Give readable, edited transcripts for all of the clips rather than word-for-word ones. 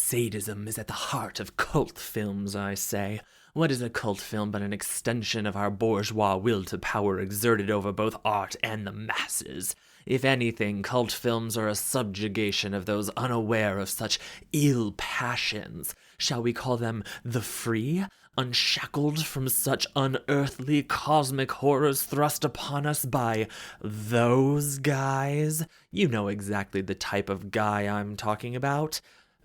sadism is at the heart of cult films, I say. What is a cult film but an extension of our bourgeois will to power exerted over both art and the masses? If anything, cult films are a subjugation of those unaware of such ill passions. Shall we call them the free? Unshackled from such unearthly cosmic horrors thrust upon us by those guys? You know exactly the type of guy I'm talking about.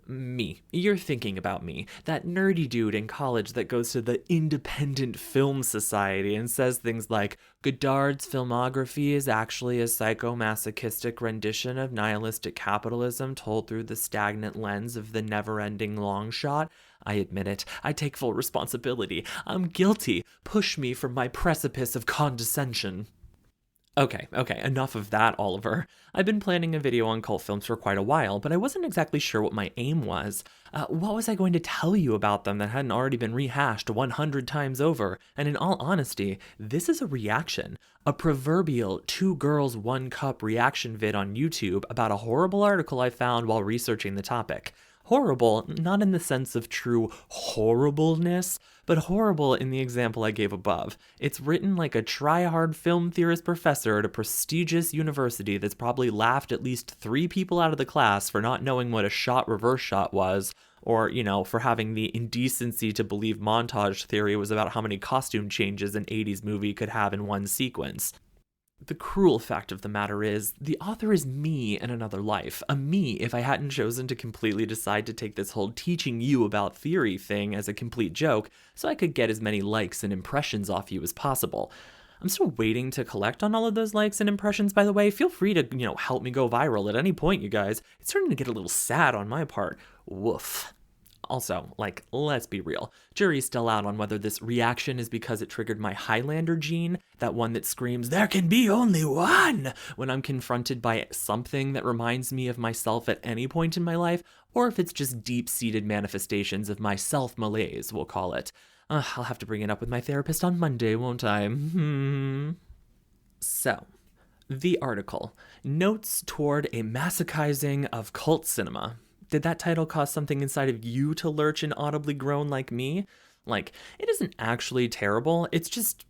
Me. You're thinking about me. That nerdy dude in college that goes to the Independent Film Society and says things like, Godard's filmography is actually a psychomasochistic rendition of nihilistic capitalism told through the stagnant lens of the never-ending long shot. I admit it. I take full responsibility. I'm guilty. Push me from my precipice of condescension. Okay, enough of that, Oliver. I've been planning a video on cult films for quite a while, but I wasn't exactly sure what my aim was. What was I going to tell you about them that hadn't already been rehashed 100 times over? And in all honesty, this is a reaction. A proverbial 2 girls 1 cup reaction vid on YouTube about a horrible article I found while researching the topic. Horrible, not in the sense of true horribleness, but horrible in the example I gave above. It's written like a try-hard film theorist professor at a prestigious university that's probably laughed at least 3 people out of the class for not knowing what a shot reverse shot was, or, for having the indecency to believe montage theory was about how many costume changes an 80s movie could have in one sequence. The cruel fact of the matter is, the author is me in another life. A me if I hadn't chosen to completely decide to take this whole teaching you about theory thing as a complete joke, so I could get as many likes and impressions off you as possible. I'm still waiting to collect on all of those likes and impressions, by the way. Feel free to, help me go viral at any point, you guys. It's starting to get a little sad on my part. Woof. Also, let's be real. Jury's still out on whether this reaction is because it triggered my Highlander gene, that one that screams, "There can be only one!" when I'm confronted by something that reminds me of myself at any point in my life, or if it's just deep-seated manifestations of my self-malaise, we'll call it. I'll have to bring it up with my therapist on Monday, won't I? So, the article. Notes toward a masochizing of cult cinema. Did that title cause something inside of you to lurch and audibly groan like me? It isn't actually terrible, it's just,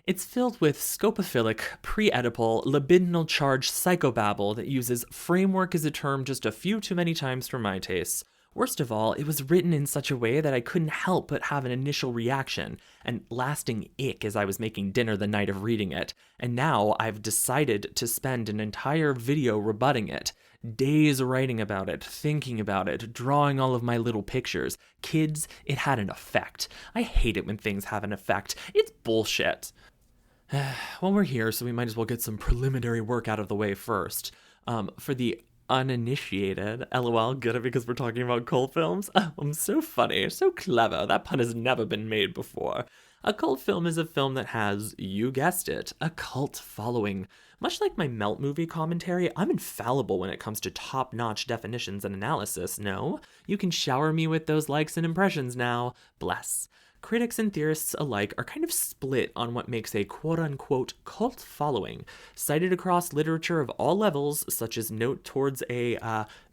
it's filled with scopophilic, pre-Oedipal, libidinal charged psychobabble that uses framework as a term just a few too many times for my tastes. Worst of all, it was written in such a way that I couldn't help but have an initial reaction, and lasting ick as I was making dinner the night of reading it, and now I've decided to spend an entire video rebutting it. Days writing about it, thinking about it, drawing all of my little pictures. Kids, it had an effect. I hate it when things have an effect. It's bullshit. Well, we're here, so we might as well get some preliminary work out of the way first. For the uninitiated, LOL, get it because we're talking about cult films? I'm so funny, so clever. That pun has never been made before. A cult film is a film that has, you guessed it, a cult following. Much like my Melt movie commentary, I'm infallible when it comes to top-notch definitions and analysis, no? You can shower me with those likes and impressions now. Bless. Critics and theorists alike are kind of split on what makes a quote-unquote cult following, cited across literature of all levels, such as note towards a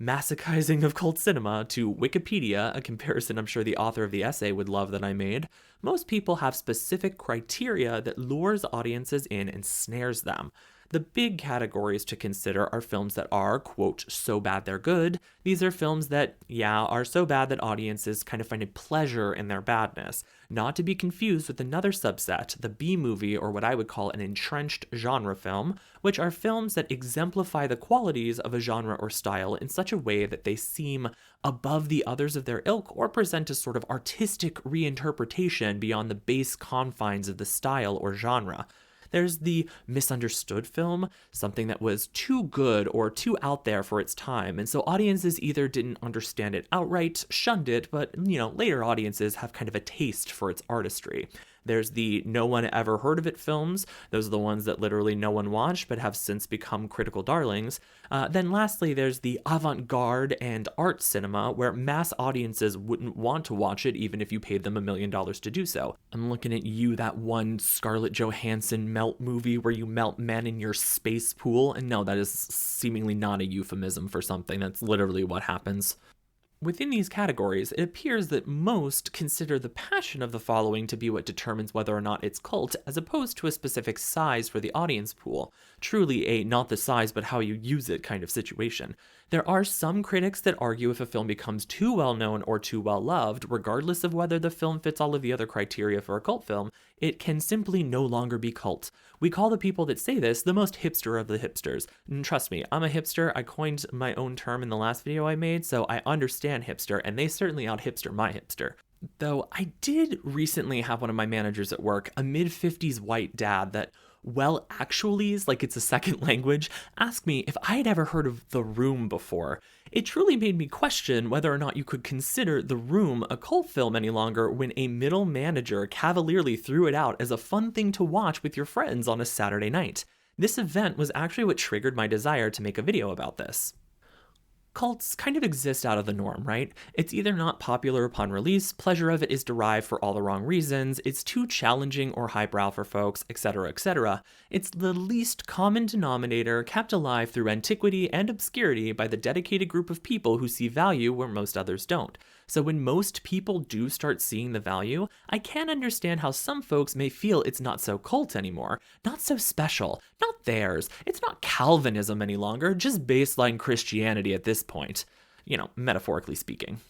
masochizing of cult cinema, to Wikipedia, a comparison I'm sure the author of the essay would love that I made. Most people have specific criteria that lures audiences in and snares them. The big categories to consider are films that are, quote, so bad they're good. These are films that, are so bad that audiences kind of find a pleasure in their badness. Not to be confused with another subset, the B-movie, or what I would call an entrenched genre film, which are films that exemplify the qualities of a genre or style in such a way that they seem above the others of their ilk or present a sort of artistic reinterpretation beyond the base confines of the style or genre. There's the misunderstood film, something that was too good or too out there for its time, and so audiences either didn't understand it outright, shunned it, but, later audiences have kind of a taste for its artistry. There's the no one ever heard of it films. Those are the ones that literally no one watched but have since become critical darlings. Then lastly, there's the avant-garde and art cinema where mass audiences wouldn't want to watch it even if you paid them $1 million to do so. I'm looking at you, that one Scarlett Johansson melt movie where you melt men in your space pool. And no, that is seemingly not a euphemism for something. That's literally what happens. Within these categories, it appears that most consider the passion of the following to be what determines whether or not it's cult, as opposed to a specific size for the audience pool. Truly a not the size but how you use it kind of situation. There are some critics that argue if a film becomes too well known or too well loved, regardless of whether the film fits all of the other criteria for a cult film, it can simply no longer be cult. We call the people that say this the most hipster of the hipsters. And trust me, I'm a hipster. I coined my own term in the last video I made, so I understand hipster, and they certainly out-hipster my hipster. Though I did recently have one of my managers at work, a mid-50s white dad that, well, actually's like it's a second language, asked me if I had ever heard of The Room before. It truly made me question whether or not you could consider The Room a cult film any longer when a middle manager cavalierly threw it out as a fun thing to watch with your friends on a Saturday night. This event was actually what triggered my desire to make a video about this. Cults kind of exist out of the norm, right? It's either not popular upon release, pleasure of it is derived for all the wrong reasons, it's too challenging or highbrow for folks, etc., etc. It's the least common denominator kept alive through antiquity and obscurity by the dedicated group of people who see value where most others don't. So when most people do start seeing the value, I can understand how some folks may feel it's not so cult anymore, not so special, not theirs. It's not Calvinism any longer, just baseline Christianity at this point. You know, metaphorically speaking.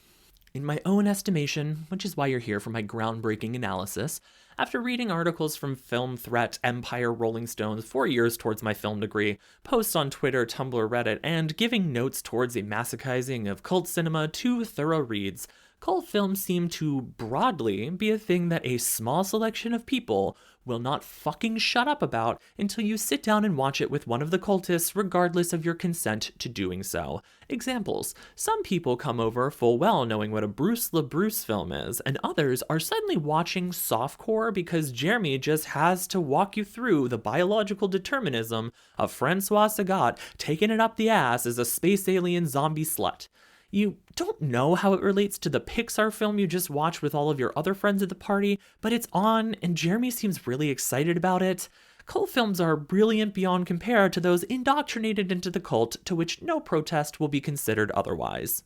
In my own estimation, which is why you're here for my groundbreaking analysis, after reading articles from Film Threat, Empire, Rolling Stones 4 years towards my film degree, posts on Twitter, Tumblr, Reddit, and giving notes towards a masochizing of cult cinema 2 thorough reads, cult films seem to broadly be a thing that a small selection of people will not fucking shut up about until you sit down and watch it with one of the cultists regardless of your consent to doing so. Examples. Some people come over full well knowing what a Bruce LaBruce film is, and others are suddenly watching softcore because Jeremy just has to walk you through the biological determinism of Francois Sagat taking it up the ass as a space alien zombie slut. You don't know how it relates to the Pixar film you just watched with all of your other friends at the party, but it's on and Jeremy seems really excited about it. Cult films are brilliant beyond compare to those indoctrinated into the cult to which no protest will be considered otherwise.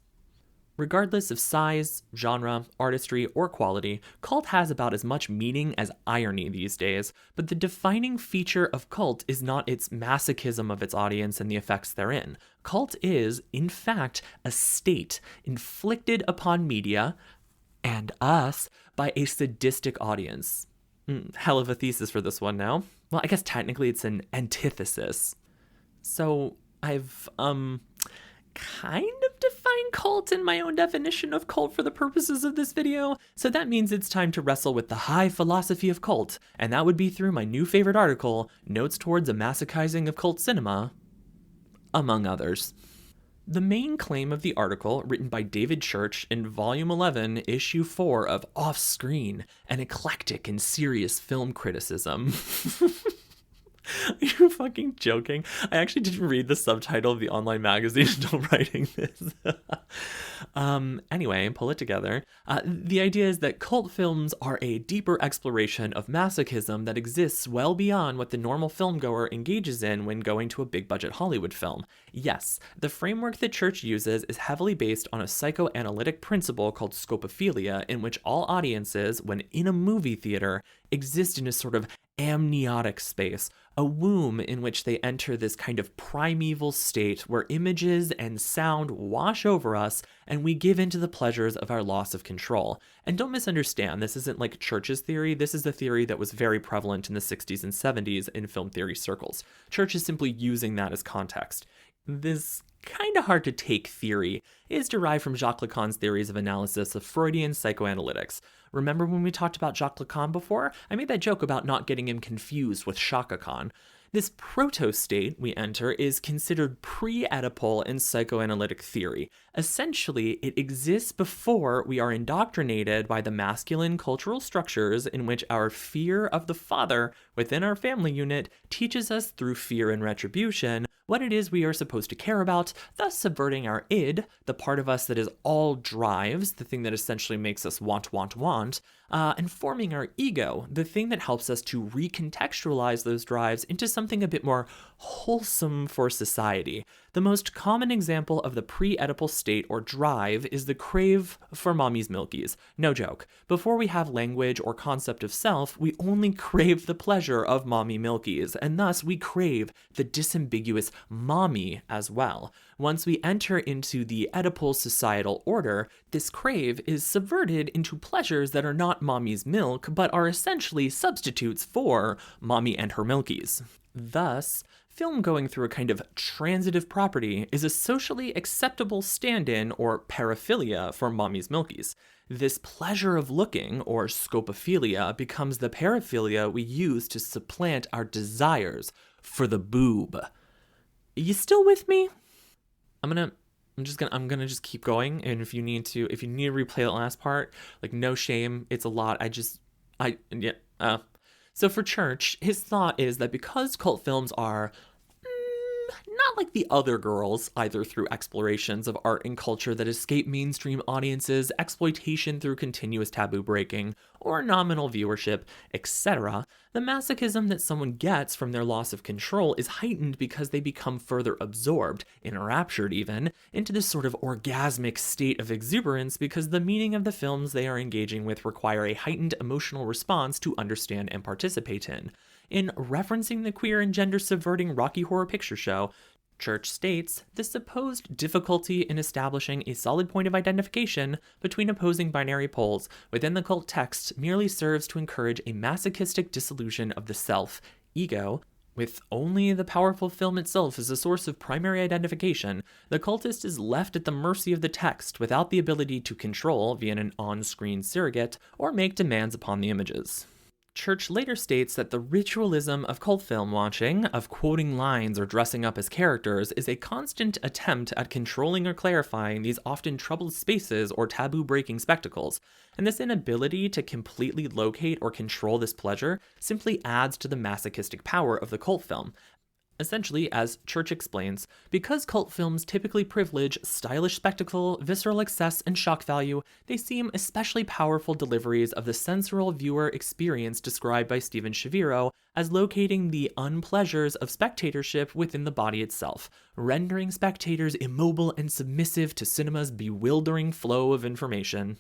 Regardless of size, genre, artistry, or quality, cult has about as much meaning as irony these days, but the defining feature of cult is not its masochism of its audience and the effects therein. Cult is, in fact, a state inflicted upon media, and us, by a sadistic audience. Hell of a thesis for this one now. Well, I guess technically it's an antithesis. So, I've, kind of define cult in my own definition of cult for the purposes of this video, so that means it's time to wrestle with the high philosophy of cult, and that would be through my new favorite article, Notes Towards a Masochizing of Cult Cinema, among others. The main claim of the article, written by David Church in Volume 11, Issue 4 of Off Screen, an eclectic and serious film criticism. Are you fucking joking? I actually didn't read the subtitle of the online magazine until writing this. Anyway, pull it together. The idea is that cult films are a deeper exploration of masochism that exists well beyond what the normal filmgoer engages in when going to a big-budget Hollywood film. Yes, the framework that Church uses is heavily based on a psychoanalytic principle called scopophilia, in which all audiences, when in a movie theater, exist in a sort of amniotic space, a womb in which they enter this kind of primeval state where images and sound wash over us and we give into the pleasures of our loss of control. And don't misunderstand, this isn't like Church's theory, this is the theory that was very prevalent in the 60s and 70s in film theory circles. Church is simply using that as context. This kind of hard to take theory is derived from Jacques Lacan's theories of analysis of Freudian psychoanalytics. Remember when we talked about Jacques Lacan before? I made that joke about not getting him confused with Shaka Khan. This proto-state we enter is considered pre-Oedipal in psychoanalytic theory. Essentially, it exists before we are indoctrinated by the masculine cultural structures in which our fear of the father within our family unit teaches us through fear and retribution what it is we are supposed to care about, thus subverting our id, the part of us that is all drives, the thing that essentially makes us want, and forming our ego, the thing that helps us to recontextualize those drives into something a bit more wholesome for society. The most common example of the pre-Oedipal state or drive is the crave for mommy's milkies. No joke. Before we have language or concept of self, we only crave the pleasure of mommy milkies, and thus we crave the disambiguous mommy as well. Once we enter into the Oedipal societal order, this crave is subverted into pleasures that are not mommy's milk, but are essentially substitutes for mommy and her milkies. Thus, film going through a kind of transitive property is a socially acceptable stand-in or paraphilia for mommy's milkies. This pleasure of looking, or scopophilia, becomes the paraphilia we use to supplant our desires for the boob. You still with me? I'm gonna just keep going, and if you need to replay the last part, like, no shame, it's a lot. So for Church, his thought is that because cult films are not like the other girls, either through explorations of art and culture that escape mainstream audiences, exploitation through continuous taboo breaking, or nominal viewership, etc., the masochism that someone gets from their loss of control is heightened because they become further absorbed, enraptured even, into this sort of orgasmic state of exuberance because the meaning of the films they are engaging with require a heightened emotional response to understand and participate in. In referencing the queer and gender-subverting Rocky Horror Picture Show, Church states the supposed difficulty in establishing a solid point of identification between opposing binary poles within the cult text merely serves to encourage a masochistic dissolution of the self, ego. With only the powerful film itself as a source of primary identification, the cultist is left at the mercy of the text without the ability to control via an on-screen surrogate or make demands upon the images. Church later states that the ritualism of cult film watching, of quoting lines or dressing up as characters, is a constant attempt at controlling or clarifying these often troubled spaces or taboo-breaking spectacles, and this inability to completely locate or control this pleasure simply adds to the masochistic power of the cult film. Essentially, as Church explains, because cult films typically privilege stylish spectacle, visceral excess, and shock value, they seem especially powerful deliveries of the sensorial viewer experience described by Steven Shaviro as locating the unpleasures of spectatorship within the body itself, rendering spectators immobile and submissive to cinema's bewildering flow of information.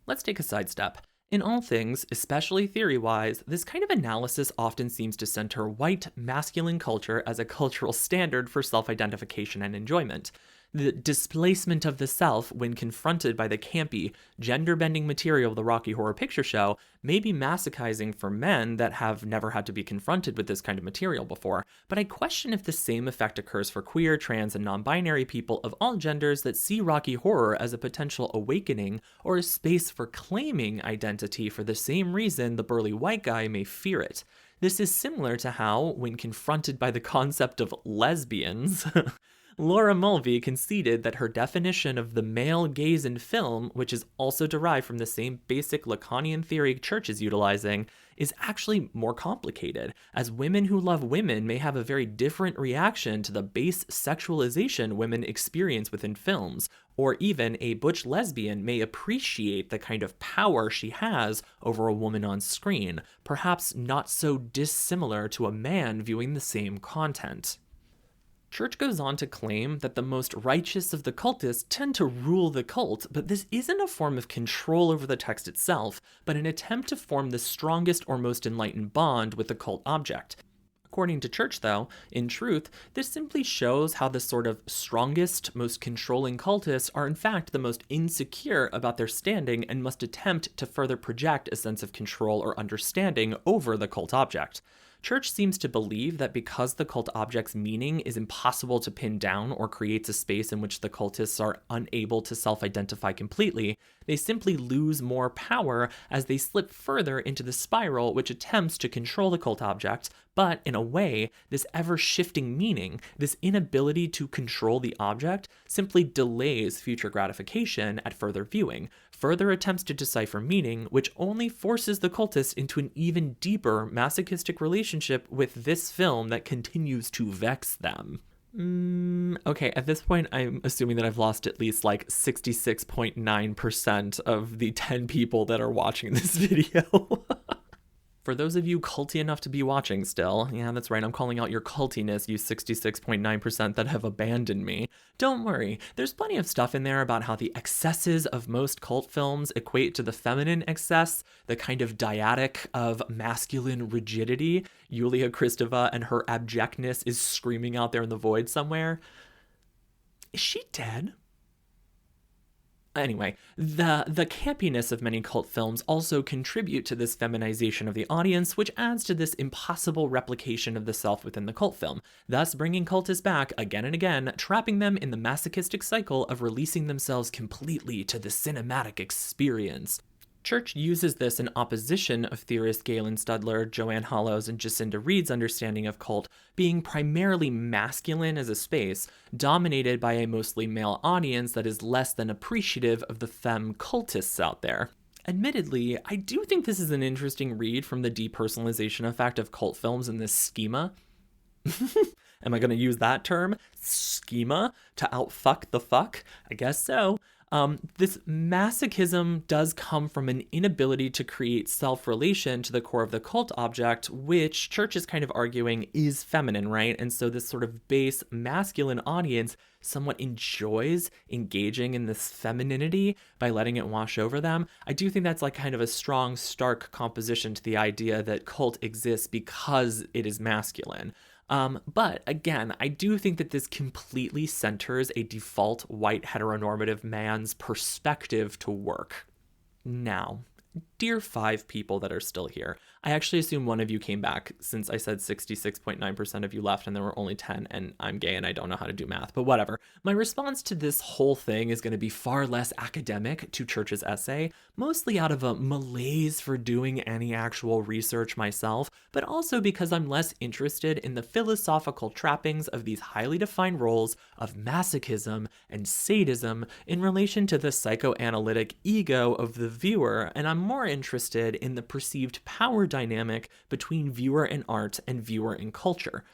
Let's take a sidestep. In all things, especially theory-wise, this kind of analysis often seems to center white, masculine culture as a cultural standard for self-identification and enjoyment. The displacement of the self when confronted by the campy, gender-bending material of the Rocky Horror Picture Show may be masochizing for men that have never had to be confronted with this kind of material before, but I question if the same effect occurs for queer, trans, and non-binary people of all genders that see Rocky Horror as a potential awakening or a space for claiming identity for the same reason the burly white guy may fear it. This is similar to how, when confronted by the concept of lesbians, Laura Mulvey conceded that her definition of the male gaze in film, which is also derived from the same basic Lacanian theory Church is utilizing, is actually more complicated, as women who love women may have a very different reaction to the base sexualization women experience within films, or even a butch lesbian may appreciate the kind of power she has over a woman on screen, perhaps not so dissimilar to a man viewing the same content. Church goes on to claim that the most righteous of the cultists tend to rule the cult, but this isn't a form of control over the text itself, but an attempt to form the strongest or most enlightened bond with the cult object. According to Church, though, in truth, this simply shows how the sort of strongest, most controlling cultists are in fact the most insecure about their standing and must attempt to further project a sense of control or understanding over the cult object. Church seems to believe that because the cult object's meaning is impossible to pin down or creates a space in which the cultists are unable to self-identify completely, they simply lose more power as they slip further into the spiral which attempts to control the cult object, but in a way, this ever-shifting meaning, this inability to control the object, simply delays future gratification at further viewing, further attempts to decipher meaning, which only forces the cultist into an even deeper masochistic relationship with this film that continues to vex them. Okay, at this point, I'm assuming that I've lost at least like 66.9% of the 10 people that are watching this video. For those of you culty enough to be watching still, yeah, that's right, I'm calling out your cultiness, you 66.9% that have abandoned me. Don't worry, there's plenty of stuff in there about how the excesses of most cult films equate to the feminine excess, the kind of dyadic of masculine rigidity. Julia Kristeva and her abjectness is screaming out there in the void somewhere. Is she dead? Anyway, the campiness of many cult films also contribute to this feminization of the audience, which adds to this impossible replication of the self within the cult film, thus bringing cultists back again and again, trapping them in the masochistic cycle of releasing themselves completely to the cinematic experience. Church uses this in opposition of theorist Galen Studler, Joanne Hollows, and Jacinda Reed's understanding of cult being primarily masculine as a space, dominated by a mostly male audience that is less than appreciative of the femme cultists out there. Admittedly, I do think this is an interesting read from the depersonalization effect of cult films in this schema. Am I going to use that term? Schema? To outfuck the fuck? I guess so. This masochism does come from an inability to create self-relation to the core of the cult object, which Church is kind of arguing is feminine, right? And so this sort of base masculine audience somewhat enjoys engaging in this femininity by letting it wash over them. I do think that's like kind of a strong, stark composition to the idea that cult exists because it is masculine. But again, I do think that this completely centers a default white heteronormative man's perspective to work. Now, dear 5 people that are still here, I actually assume one of you came back since I said 66.9% of you left and there were only 10 and I'm gay and I don't know how to do math, but whatever. My response to this whole thing is going to be far less academic to Church's essay, mostly out of a malaise for doing any actual research myself, but also because I'm less interested in the philosophical trappings of these highly defined roles of masochism and sadism in relation to the psychoanalytic ego of the viewer, and I'm more interested in the perceived power dynamic between viewer and art and viewer and culture.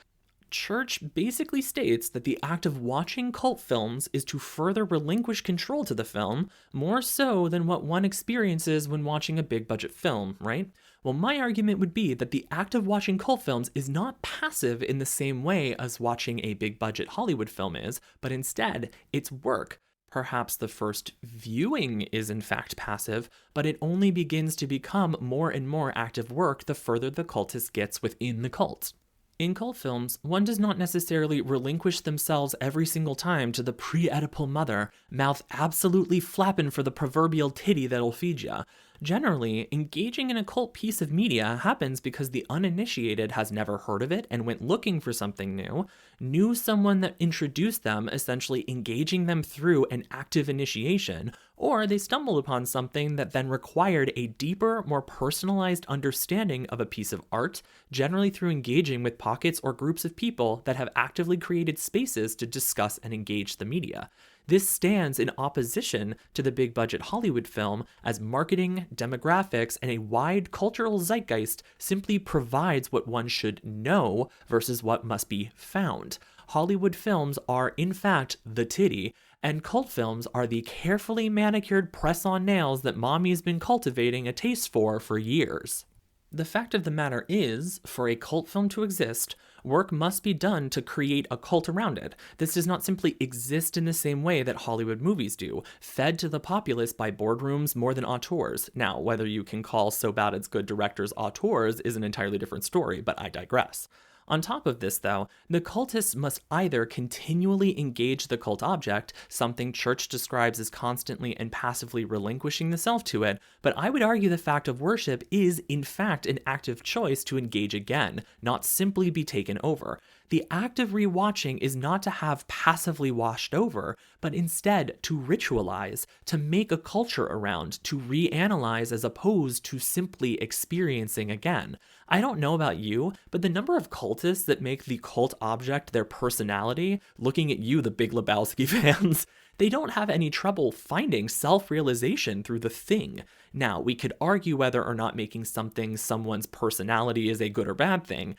Church basically states that the act of watching cult films is to further relinquish control to the film, more so than what one experiences when watching a big budget film, right? Well, my argument would be that the act of watching cult films is not passive in the same way as watching a big budget Hollywood film is, but instead, it's work. Perhaps the first viewing is in fact passive, but it only begins to become more and more active work the further the cultist gets within the cult. In cult films, one does not necessarily relinquish themselves every single time to the pre-Oedipal mother, mouth absolutely flapping for the proverbial titty that'll feed ya. Generally, engaging in a cult piece of media happens because the uninitiated has never heard of it and went looking for something new, knew someone that introduced them, essentially engaging them through an active initiation, or they stumbled upon something that then required a deeper, more personalized understanding of a piece of art, generally through engaging with pockets or groups of people that have actively created spaces to discuss and engage the media. This stands in opposition to the big budget Hollywood film, as marketing, demographics, and a wide cultural zeitgeist simply provides what one should know versus what must be found. Hollywood films are, in fact, the titty, and cult films are the carefully manicured press-on nails that mommy's been cultivating a taste for years. The fact of the matter is, for a cult film to exist, work must be done to create a cult around it. This does not simply exist in the same way that Hollywood movies do, fed to the populace by boardrooms more than auteurs. Now, whether you can call So Bad It's Good directors auteurs is an entirely different story, but I digress. On top of this, though, the cultists must either continually engage the cult object, something Church describes as constantly and passively relinquishing the self to it, but I would argue the fact of worship is, in fact, an active choice to engage again, not simply be taken over. The act of rewatching is not to have passively washed over, but instead to ritualize, to make a culture around, to reanalyze as opposed to simply experiencing again. I don't know about you, but the number of cultists that make the cult object their personality, looking at you, the Big Lebowski fans, they don't have any trouble finding self-realization through the thing. Now, we could argue whether or not making something someone's personality is a good or bad thing,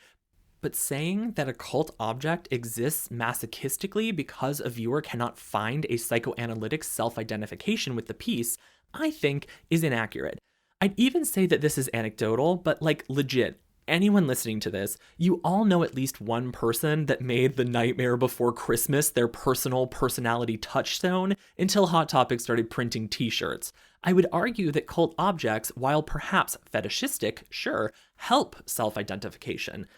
but saying that a cult object exists masochistically because a viewer cannot find a psychoanalytic self-identification with the piece, I think, is inaccurate. I'd even say that this is anecdotal, but like legit, anyone listening to this, you all know at least one person that made The Nightmare Before Christmas their personal personality touchstone until Hot Topic started printing t-shirts. I would argue that cult objects, while perhaps fetishistic, sure, help self-identification.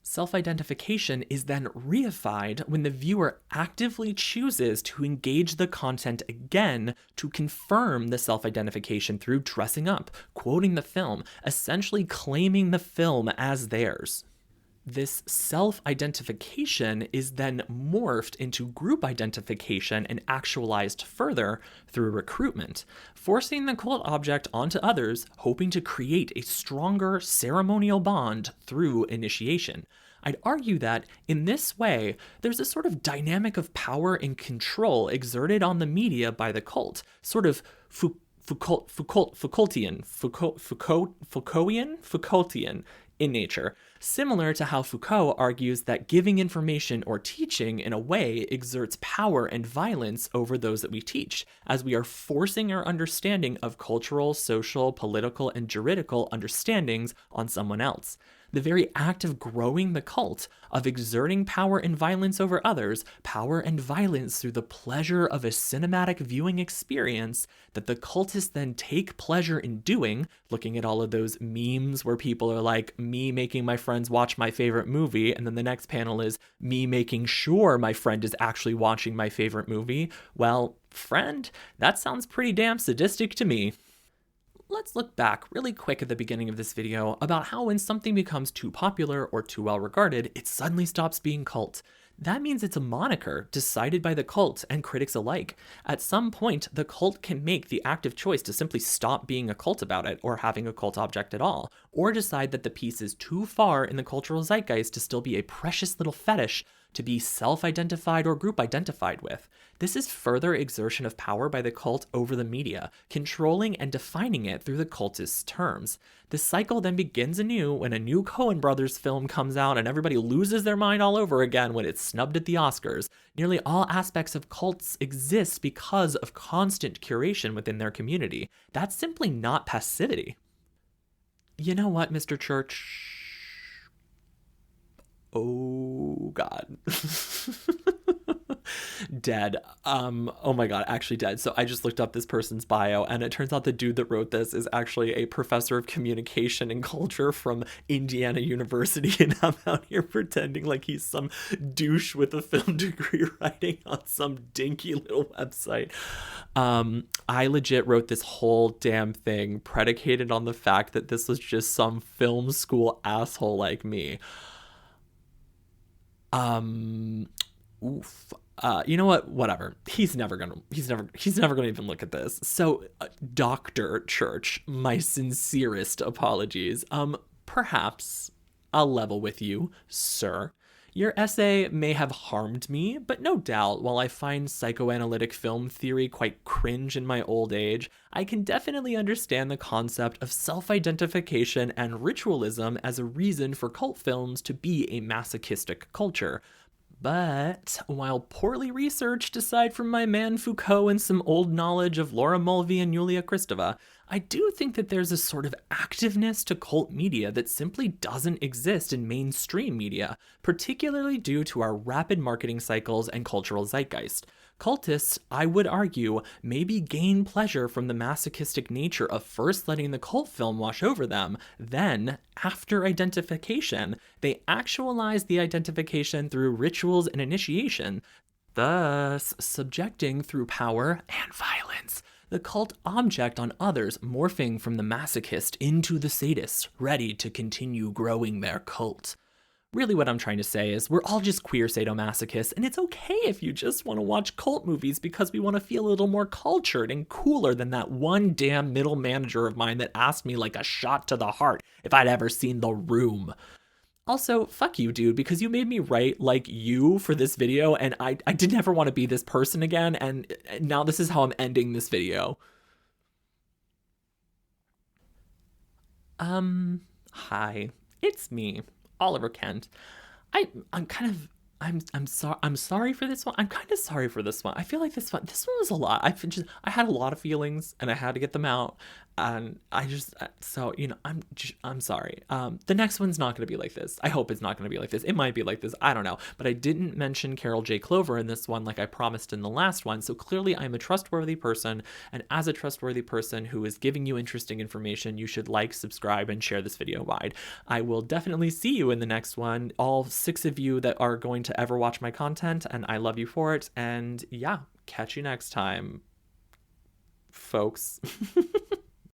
Self-identification is then reified when the viewer actively chooses to engage the content again to confirm the self-identification through dressing up, quoting the film, essentially claiming the film as theirs. This self-identification is then morphed into group identification and actualized further through recruitment, forcing the cult object onto others, hoping to create a stronger ceremonial bond through initiation. I'd argue that, in this way, there's a sort of dynamic of power and control exerted on the media by the cult, sort of Foucaultian in nature, similar to how Foucault argues that giving information or teaching in a way exerts power and violence over those that we teach, as we are forcing our understanding of cultural, social, political, and juridical understandings on someone else. The very act of growing the cult, of exerting power and violence over others, power and violence through the pleasure of a cinematic viewing experience that the cultists then take pleasure in doing, looking at all of those memes where people are like, me making my friends watch my favorite movie, and then the next panel is me making sure my friend is actually watching my favorite movie. Well, friend, that sounds pretty damn sadistic to me. Let's look back really quick at the beginning of this video about how when something becomes too popular or too well regarded, it suddenly stops being cult. That means it's a moniker decided by the cult and critics alike. At some point, the cult can make the active choice to simply stop being a cult about it or having a cult object at all, or decide that the piece is too far in the cultural zeitgeist to still be a precious little fetish to be self-identified or group-identified with. This is further exertion of power by the cult over the media, controlling and defining it through the cultist's terms. This cycle then begins anew when a new Coen Brothers film comes out and everybody loses their mind all over again when it's snubbed at the Oscars. Nearly all aspects of cults exist because of constant curation within their community. That's simply not passivity. You know what, Mr. Church? Oh, God. Dead. Oh my God, actually dead. So I just looked up this person's bio, and it turns out the dude that wrote this is actually a professor of communication and culture from Indiana University, and I'm out here pretending like he's some douche with a film degree writing on some dinky little website. I legit wrote this whole damn thing predicated on the fact that this was just some film school asshole like me. Oof. You know what? Whatever. He's never gonna even look at this. So, Dr. Church, my sincerest apologies. Perhaps I'll level with you, sir. Your essay may have harmed me, but no doubt, while I find psychoanalytic film theory quite cringe in my old age, I can definitely understand the concept of self-identification and ritualism as a reason for cult films to be a masochistic culture. But while poorly researched aside from my man Foucault and some old knowledge of Laura Mulvey and Julia Kristeva, I do think that there's a sort of activeness to cult media that simply doesn't exist in mainstream media, particularly due to our rapid marketing cycles and cultural zeitgeist. Cultists, I would argue, maybe gain pleasure from the masochistic nature of first letting the cult film wash over them, then, after identification, they actualize the identification through rituals and initiation, thus subjecting through power and violence the cult object on others, morphing from the masochist into the sadist, ready to continue growing their cult. Really what I'm trying to say is we're all just queer sadomasochists, and it's okay if you just want to watch cult movies because we want to feel a little more cultured and cooler than that one damn middle manager of mine that asked me like a shot to the heart if I'd ever seen The Room. Also, fuck you, dude, because you made me write like you for this video, and I didn't ever want to be this person again, and now this is how I'm ending this video. Hi, it's me, Oliver Kent. I'm I'm sorry for this one. I'm kind of sorry for this one. I feel like this one was a lot. I had a lot of feelings and I had to get them out. And I just so you know I'm sorry. The next one's not going to be like this. I hope it's not going to be like this. It might be like this. I don't know. But I didn't mention Carol J. Clover in this one like I promised in the last one. So clearly I'm a trustworthy person, and as a trustworthy person who is giving you interesting information, you should like, subscribe, and share this video wide. I will definitely see you in the next one. All 6 of you that are going to ever watch my content, and I love you for it. And yeah, catch you next time, folks.